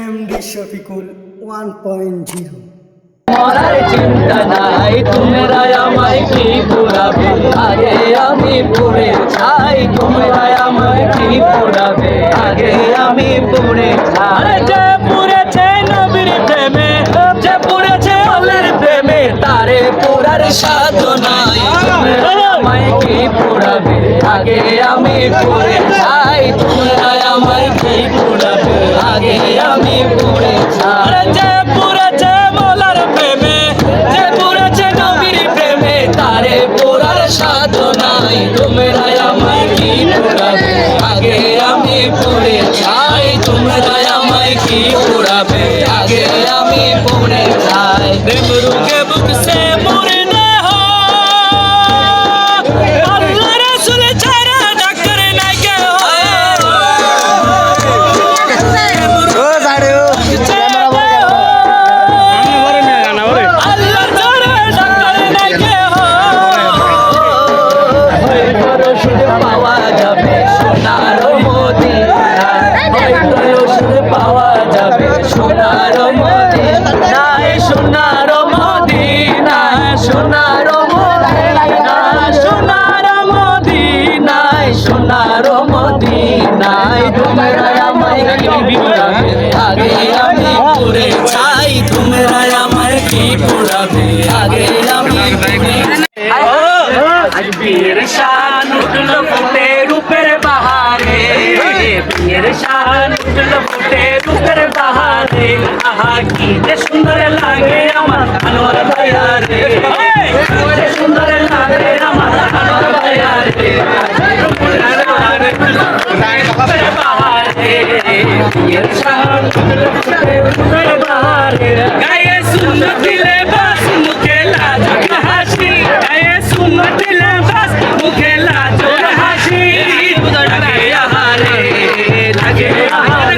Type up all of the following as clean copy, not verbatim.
MD Shafiqul 1.0 মরার চিন্তা নাই, তোমরা আমায় কি পোড়াবে? আগে আমি পড়ে যাই, তোমরা আমায় কি পোড়াবে? আগে আমি পড়ে যাই। যে পড়েছে নবীর প্রেমে, যে পড়েছে আল্লাহর প্রেমে, তারে পোড়ার সাধনাই। তোমরা আমায় কি পোড়াবে? আগে আমি পড়ে যাই, তোমরা আমায় কি পোড়াবে? আগে আমি পড়ে যাই। যে পড়েছে মলার প্রেমে, যে পড়েছে নবীর প্রেমে, তারে পোড়ার সাধনাই। তোমরা আমায় কি পোড়াবে? আগে আমি পড়ে যাই, তোমরা আমায় কি পোড়াবে? আগে আমি পড়ে যাই। প্রেম রুকে বুক সে মুর্দে হো, আল্লাহ রাসূল ছাড়া ডাক্তার নাই কে হো। পাওয়া যাবে সোনার পাওয়া যাবে সোনার মদিনায়, সোনার মদিনায়, সোনার মদিনায়, সোনার মদিনায়, সোনার মদিনায়। তোমরা আমায় কি পোড়াবে? আগে আমি পড়ে যাই, তোমরা আমায় কি পোড়াবে? আগে আমি আজ বীর শান উঠল ফুটে রূপের বাহারে, বীর শান উঠল ফুটে রূপের বাহারে। আহা কি যে সুন্দর লাগে আমার আনোয়ার ভাইয়া রে, কি যে সুন্দর লাগে আমার আনোয়ার ভাইয়া রে। রূপের বাহারে, বীর শান উঠল ফুটে রূপের বাহারে। গায়ে সুন্দর দিলে বাস মুখে লাজ হাসি, গায়ে সুন্দর দিলে বাস মুখে লাজ হাসি। লাগে আহারে, লাগে আহারে,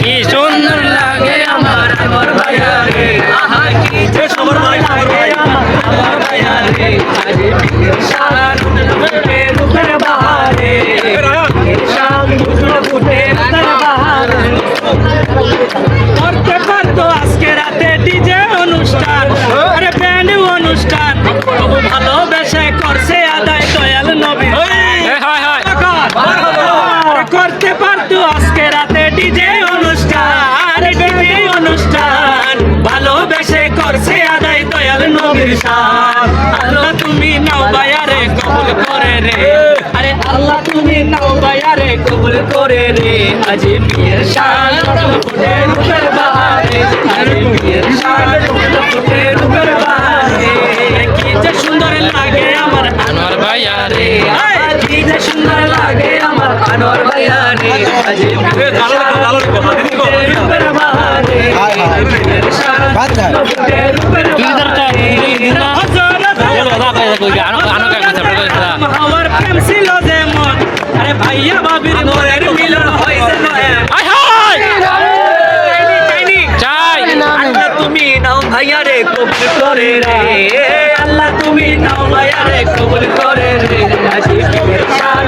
কি সুন্দর লাগে আমার আনোয়ার ভাইয়া রে। আহা কি যে সুন্দর লাগে আমার আনোয়ার ভাইয়া রে। আজ বীর শান উঠল ফুটে রূপের বাহারে, বীর শান উঠল ফুটে রূপের বাহারে। করতে পারতো আজকে রাতে ডিজে অনুষ্ঠান, আরে ব্যান্ড অনুষ্ঠান, তবু ভালোবেসে করছে আদায় দয়াল নবী। করতে পারতো আজকে রাতে ডিজে অনুষ্ঠান, ডিজে অনুষ্ঠান, ভালোবেসে করছে আদায় দয়াল নবীর শান। আল্লাহ তুমি নাও বায়ারে কবুল করে রে, আরে আল্লাহ তুমি নাও বায়ারে কবুল করে রে। আজ বীর শান ফুটে রূপের বাহারে, আরে বীর শান ফুটে রূপের বাহারে। কি যে সুন্দর লাগে আমার আনোয়ার ভাইয়া রে, কি যে সুন্দর লাগে আমার আনোয়ার ভাইয়া রে। আজ বীর শান ফুটে রূপের বাহারে, বীর শান ফুটে রূপের বাহারে। আমার প্রেম ছিল যেমন, আরে ভাইয়া ভাবির ঘরের মিলন হয়েছে আল্লাহ তুমি নাও ভাইয়া রে কবুল করে রে, আল্লাহ তুমি নাও ভাইয়া রে কবুল করে রে। আজ বীর শান